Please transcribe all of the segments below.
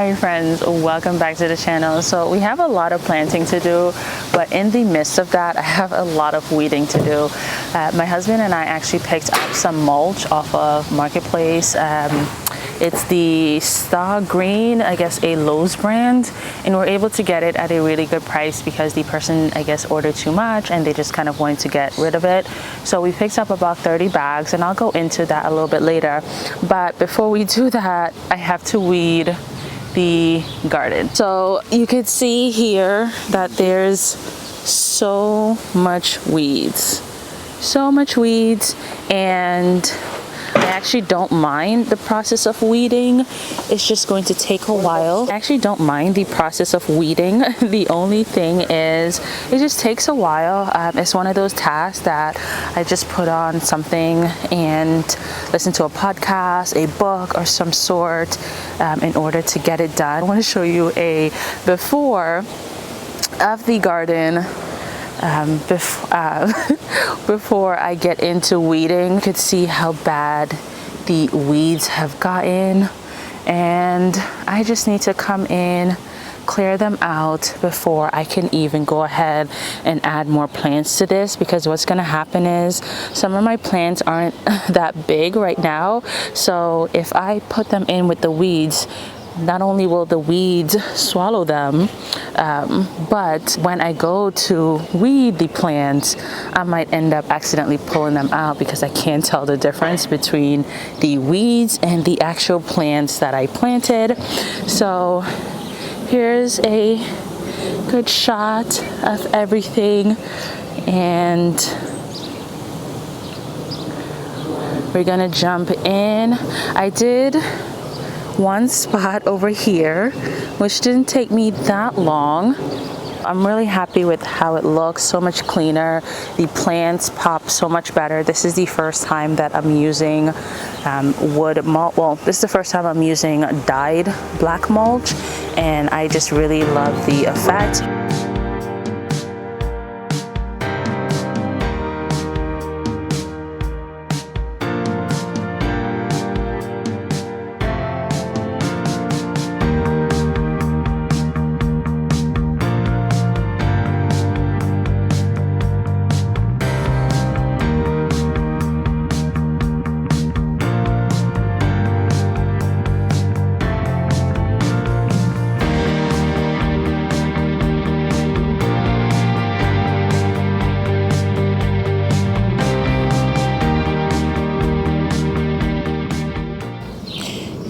Hi friends, welcome back to the channel. So we have a lot of planting to do, but in the midst of that I have a lot of weeding to do. My husband and I actually picked up some mulch off of Marketplace. It's the Star Green, I guess a Lowe's brand, and we're able to get it at a really good price because the person, I guess, ordered too much and they just kind of wanted to get rid of it. So we picked up about 30 bags, and I'll go into that a little bit later. But before we do that, I have to weed the garden. So you could see here that there's so much weeds, and I actually don't mind the process of weeding. It's just going to take a while. I actually don't mind the process of weeding. The only thing is it just takes a while. It's one of those tasks that I just put on something and listen to a podcast, a book or some sort in order to get it done. I want to show you a before of the garden. Before I get into weeding, you could see how bad the weeds have gotten, and I just need to come in, clear them out before I can even go ahead and add more plants to this, because what's going to happen is some of my plants aren't that big right now, so if I put them in with the weeds, not only will the weeds swallow them, but when I go to weed the plants, I might end up accidentally pulling them out because I can't tell the difference between the weeds and the actual plants that I planted. So here's a good shot of everything, and we're gonna jump in. I did one spot over here, which didn't take me that long. I'm really happy with how it looks, so much cleaner. The plants pop so much better. This is the first time that I'm using wood mulch. Well, this is the first time I'm using dyed black mulch, and I just really love the effect.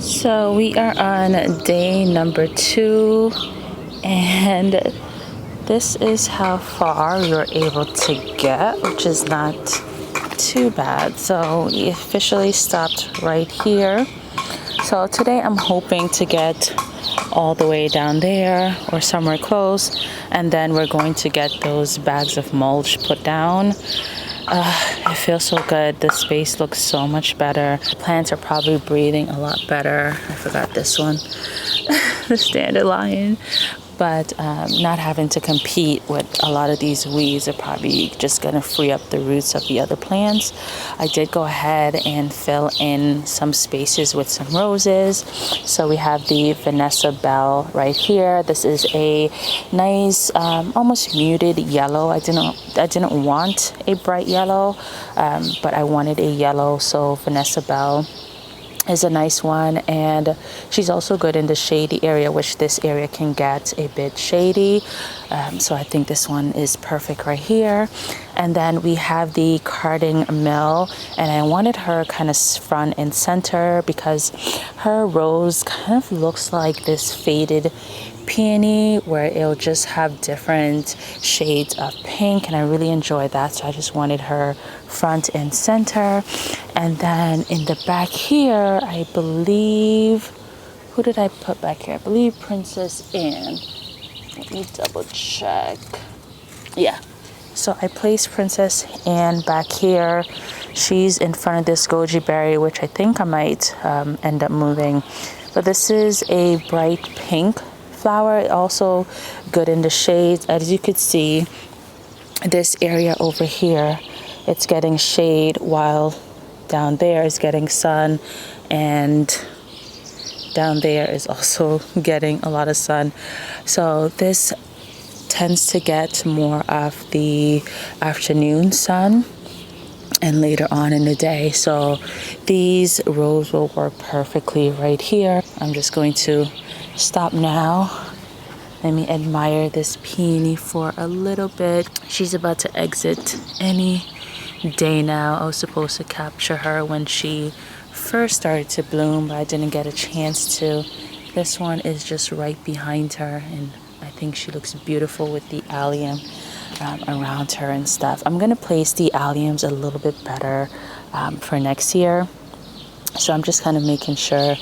So we are on day number 2, and this is how far we were able to get, which is not too bad. So we officially stopped right here. So today I'm hoping to get all the way down there or somewhere close, and then we're going to get those bags of mulch put down. It feels so good. The space looks so much better. The plants are probably breathing a lot better. I forgot this one, the dandelion. But not having to compete with a lot of these weeds are probably just going to free up the roots of the other plants. I did go ahead and fill in some spaces with some roses. So we have the Vanessa Bell right here. This is a nice, almost muted yellow. I didn't want a bright yellow, but I wanted a yellow. So Vanessa Bell is a nice one, and she's also good in the shady area, which this area can get a bit shady. So I think this one is perfect right here. And then we have the carding mill, and I wanted her kind of front and center because her rose kind of looks like this faded peony where it'll just have different shades of pink, and I really enjoy that, so I just wanted her front and center. And then in the back here, I believe, who did I put back here? I believe Princess Anne. Let me double check. Yeah, so I placed Princess Anne back here. She's in front of this goji berry, which I think I might end up moving, but this is a bright pink flower, also good in the shades. As you could see, this area over here, it's getting shade, while down there is getting sun, and down there is also getting a lot of sun. So this tends to get more of the afternoon sun and later on in the day. So these rows will work perfectly right here. I'm just going to stop now. Let me admire this peony for a little bit. She's about to exit any day now. I was supposed to capture her when she first started to bloom, but I didn't get a chance to. This one is just right behind her, and I think she looks beautiful with the allium around her and stuff. I'm gonna place the alliums a little bit better for next year. So I'm just kind of making sure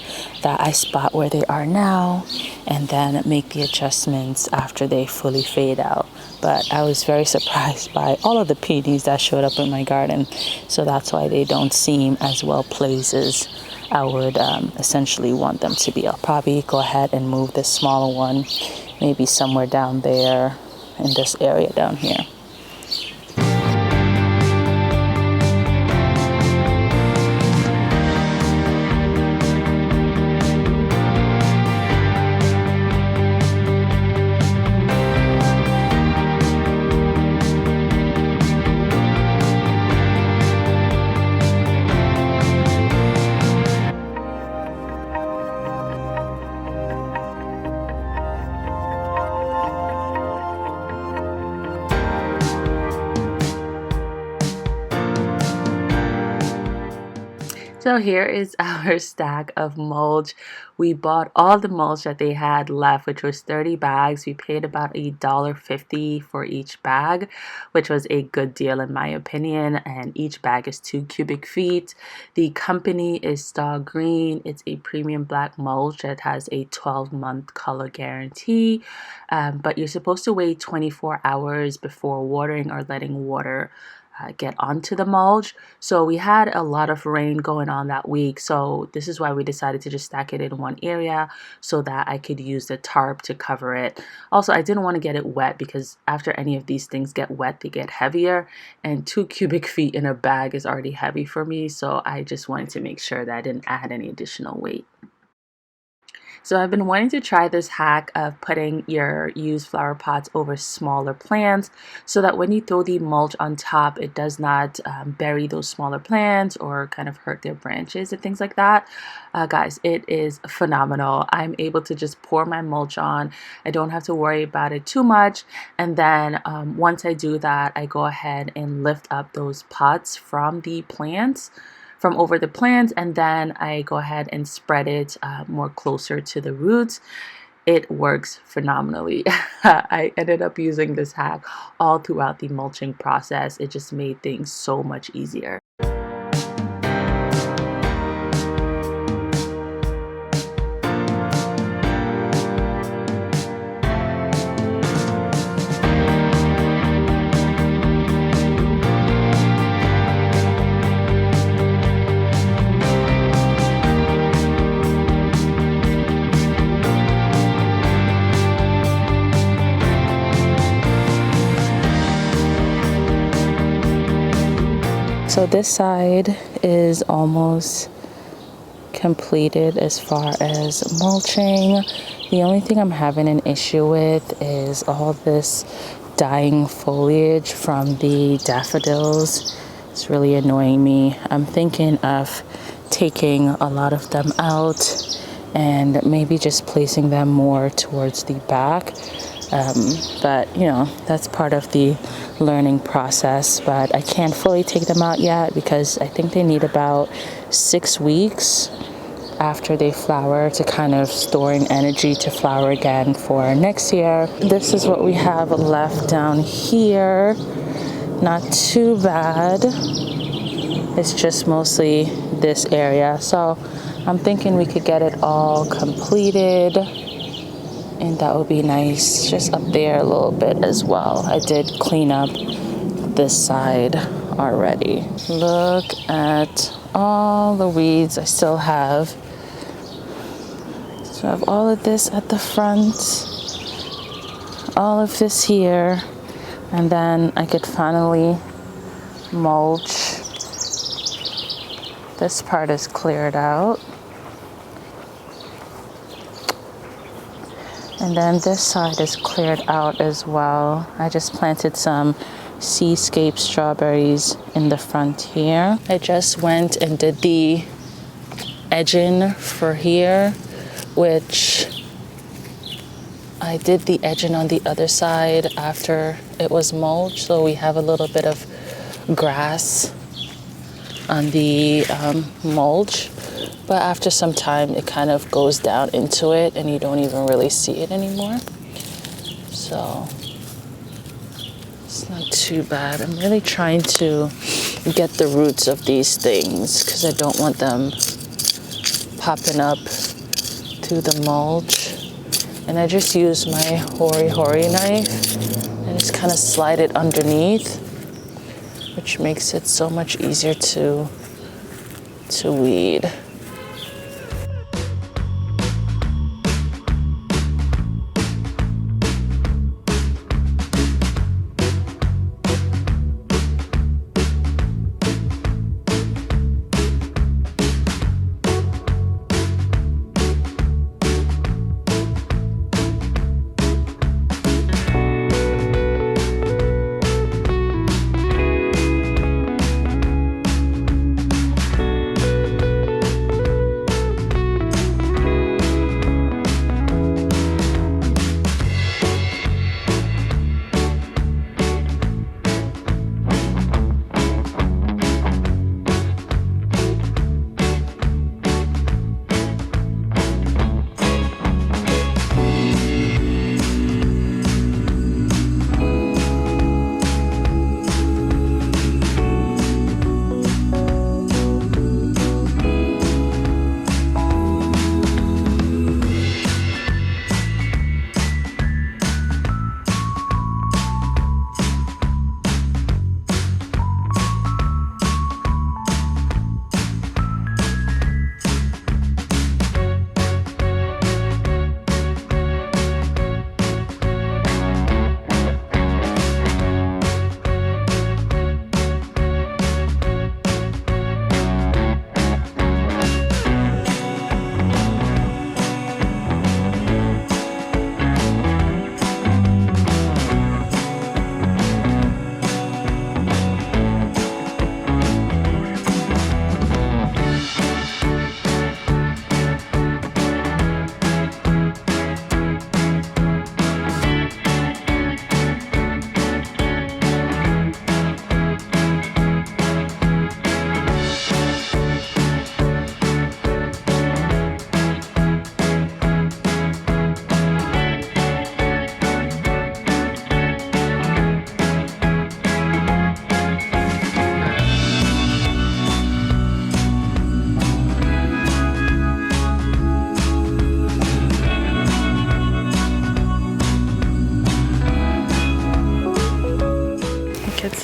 that I spot where they are now and then make the adjustments after they fully fade out. But I was very surprised by all of the peonies that showed up in my garden. So that's why they don't seem as well placed as I would essentially want them to be. I'll probably go ahead and move this smaller one, maybe somewhere down there in this area down here. So here is our stack of mulch. We bought all the mulch that they had left, which was 30 bags. We paid about $1.50 for each bag, which was a good deal in my opinion. And each bag is 2 cubic feet. The company is Star Green. It's a premium black mulch that has a 12-month color guarantee. But you're supposed to wait 24 hours before watering or letting water get onto the mulch. So we had a lot of rain going on that week, so this is why we decided to just stack it in one area so that I could use the tarp to cover it. Also, I didn't want to get it wet because after any of these things get wet, they get heavier, and 2 cubic feet in a bag is already heavy for me, so I just wanted to make sure that I didn't add any additional weight. So I've been wanting to try this hack of putting your used flower pots over smaller plants so that when you throw the mulch on top, it does not bury those smaller plants or kind of hurt their branches and things like that. Guys, it is phenomenal. I'm able to just pour my mulch on. I don't have to worry about it too much. And then once I do that, I go ahead and lift up those pots from over the plants, and then I go ahead and spread it more closer to the roots. It works phenomenally. I ended up using this hack all throughout the mulching process. It just made things so much easier. So this side is almost completed as far as mulching. The only thing I'm having an issue with is all this dying foliage from the daffodils. It's really annoying me. I'm thinking of taking a lot of them out and maybe just placing them more towards the back. But you know, that's part of the learning process, but I can't fully take them out yet because I think they need about 6 weeks after they flower to kind of storing energy to flower again for next year. This is what we have left down here. Not too bad. It's just mostly this area, so I'm thinking we could get it all completed. And that would be nice, just up there a little bit as well. I did clean up this side already. Look at all the weeds I still have. So I have all of this at the front, all of this here, and then I could finally mulch. This part is cleared out. And then this side is cleared out as well. I just planted some seascape strawberries in the front here. I just went and did the edging for here, which I did the edging on the other side after it was mulched, so we have a little bit of grass on the mulch, but after some time it kind of goes down into it and you don't even really see it anymore. So it's not too bad. I'm really trying to get the roots of these things because I don't want them popping up through the mulch. And I just use my hori knife and just kind of slide it underneath, which makes it so much easier to weed.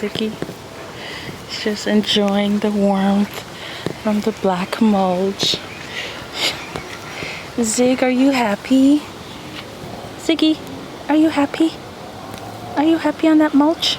Ziggy. He's just enjoying the warmth from the black mulch. Zig, are you happy? Ziggy, are you happy? Are you happy on that mulch?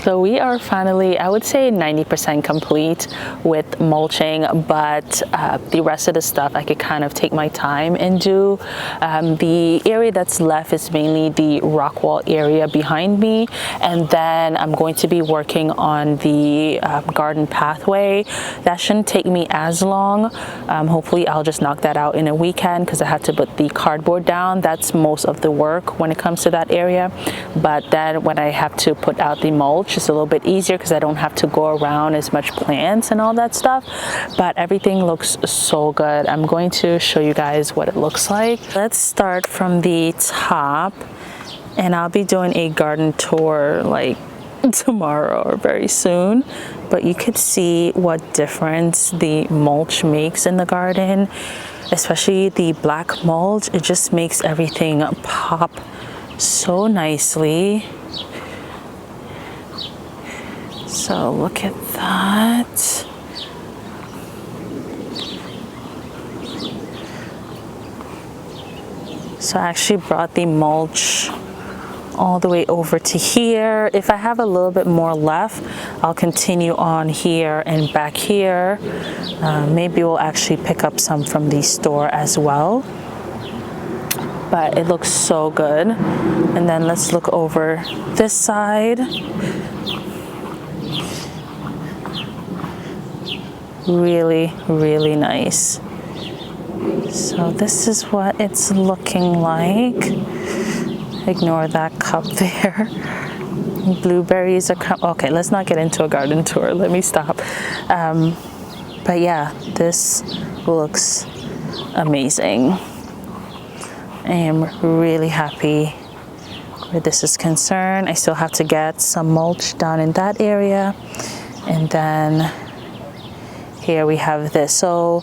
So we are finally, I would say 90% complete with mulching, but the rest of the stuff I could kind of take my time and do. The area that's left is mainly the rock wall area behind me, and then I'm going to be working on the garden pathway. That shouldn't take me as long. Hopefully I'll just knock that out in a weekend because I had to put the cardboard down. That's most of the work when it comes to that area. But then when I have to put out the mulch, it's a little bit easier because I don't have to go around as much plants and all that stuff. But everything looks so good. I'm going to show you guys what it looks like. Let's start from the top, and I'll be doing a garden tour like tomorrow or very soon, but you could see what difference the mulch makes in the garden, especially the black mulch. It just makes everything pop so nicely. So look at that. So I actually brought the mulch all the way over to here. If I have a little bit more left, I'll continue on here and back here. Maybe we'll actually pick up some from the store as well. but it looks so good. And then let's look over this side. Really, really nice. So this is what it's looking like. Ignore that cup there. Blueberries are okay, let's not get into a garden tour. Let me stop. But yeah, this looks amazing. I am really happy where this is concerned. I still have to get some mulch down in that area. And then here we have this. So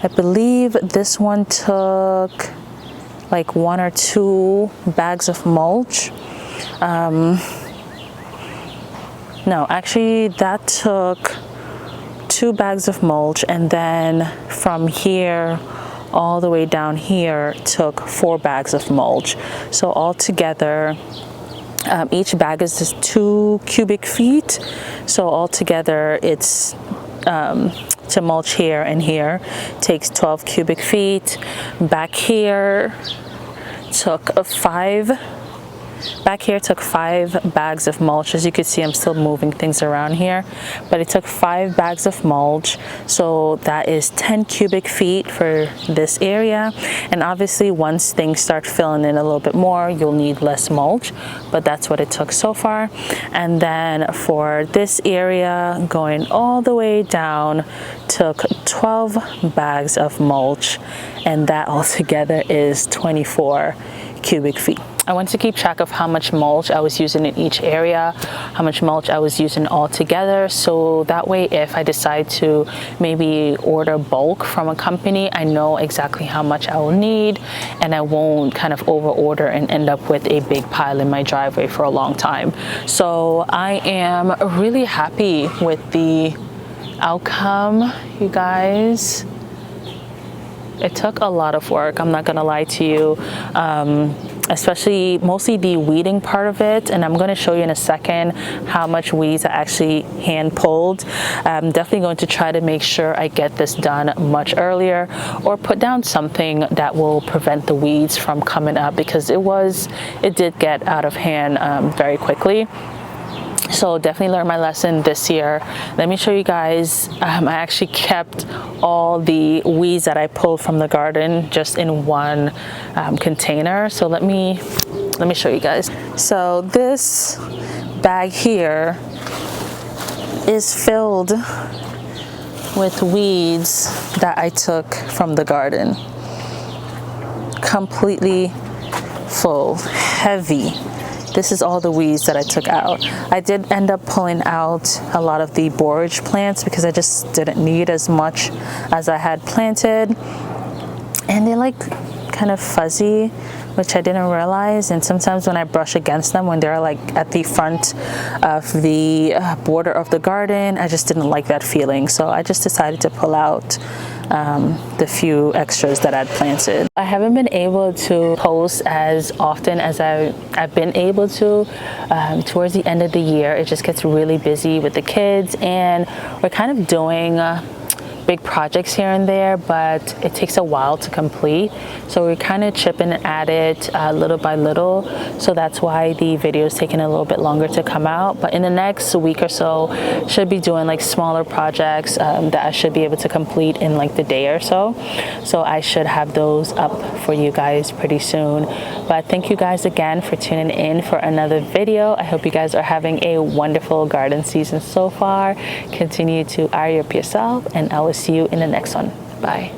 I believe this one took like 1 or 2 bags of mulch. No, actually that took 2 bags of mulch, and then from here all the way down here took 4 bags of mulch. So altogether, each bag is just 2 cubic feet. So altogether it's to mulch here and here takes 12 cubic feet. Back here took 5 bags of mulch. As you can see, I'm still moving things around here, but it took 5 bags of mulch. So that is 10 cubic feet for this area. And obviously once things start filling in a little bit more, you'll need less mulch, but that's what it took so far. And then for this area going all the way down took 12 bags of mulch, and that altogether is 24 cubic feet. I want to keep track of how much mulch I was using in each area, how much mulch I was using all together, so that way if I decide to maybe order bulk from a company, I know exactly how much I will need, and I won't kind of over order and end up with a big pile in my driveway for a long time. So I am really happy with the outcome, you guys. It took a lot of work, I'm not gonna lie to you, especially mostly the weeding part of it, and I'm going to show you in a second how much weeds I actually hand pulled. I'm definitely going to try to make sure I get this done much earlier, or put down something that will prevent the weeds from coming up, because it did get out of hand very quickly. So definitely learned my lesson this year. Let me show you guys, I actually kept all the weeds that I pulled from the garden just in one container. So let me show you guys. So this bag here is filled with weeds that I took from the garden. Completely full, heavy. This is all the weeds that I took out. I did end up pulling out a lot of the borage plants because I just didn't need as much as I had planted. And they're like kind of fuzzy, which I didn't realize. And sometimes when I brush against them, when they're like at the front of the border of the garden, I just didn't like that feeling. So I just decided to pull out the few extras that I'd planted. I haven't been able to post as often as I've been able to. Towards the end of the year, it just gets really busy with the kids, and we're kind of doing big projects here and there, but it takes a while to complete. So we're kind of chipping at it little by little. So that's why the video is taking a little bit longer to come out. But in the next week or so, should be doing like smaller projects that I should be able to complete in like the day or so. So I should have those up for you guys pretty soon. But thank you guys again for tuning in for another video. I hope you guys are having a wonderful garden season so far. Continue to Irie up yourself, and I will see you in the next one. Bye.